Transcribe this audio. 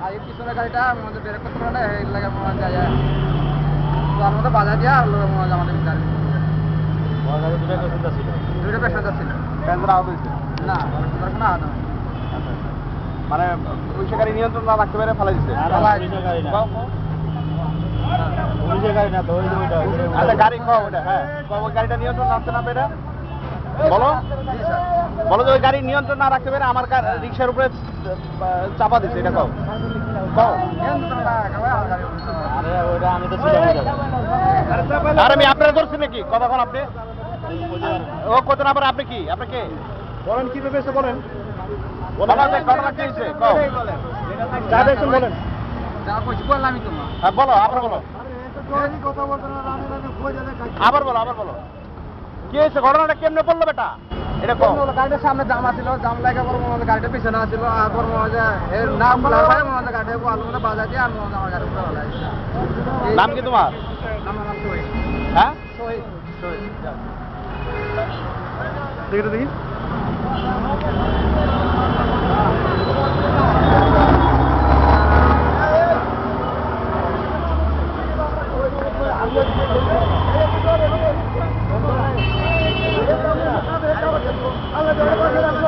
আগে পিছনের গাড়িটা মনে বের করতে পারে না এই লাগে মনে যায় তার মধ্যে বাধা দিয়া আর লোক মনে আমাদের গাড়ি গাড়ি দুটো প্যাসেঞ্জার ছিল। দুইটা প্যাসেঞ্জার ছিল। প্যাসেঞ্জার আহত হয়েছে? না ওর কোনো আহত হয়নি। আচ্ছা, আচ্ছা। মানে পুলিশের গাড়ি নিয়ন্ত্রণ না রাখতে পেরে ফেলাই দিচ্ছে? পুলিশের গাড়ি না। পুলিশের গাড়ি না তো ওই যে ওইটা। আচ্ছা গাড়ি খাওয়া ওটা, হ্যাঁ ওই গাড়িটা নিয়ন্ত্রণ রাখতে না পেরে বলো জি স্যার। বলো যে ওই গাড়ি নিয়ন্ত্রণ না রাখতে পেরে আমার রিক্সার উপরে চাপা দিচ্ছে, এটা কও কও। নিয়ন্ত্রণ না রাখা আমার গাড়ি আরে ওইটা আমি তো ছিলাম। আর আমি আপনারা ধরছি নাকি কতক্ষণ আপনি ও কত না পারে আপনি কি আপনি কে বলেন কি ভেবেছে বলেন ঘটনা কি হয়েছে কও যা দেখছেন বলেন। যা কইছি বললামই তো। হ্যাঁ বলো আবার বলো কথা বলতে না আবার বলো কি হয়েছে ঘটনাটা কেমনে পড়লো বেটা এটা কও। গাড়িটার সামনে জাম আছিল, জাম লাগা পর মনে হয় গাড়িটা পিছনে আছিল আর পর মনে হয় এর নাম বলার পরে মনে হয় গাড়িটা আলু মধ্যে বাজা দিয়ে আর মনে হয় আমার গাড়ি উপরে হলাই। নাম কি তোমার? আমার নাম শহীদ। হ্যাঁ শহীদ। দেখি আল্লাহ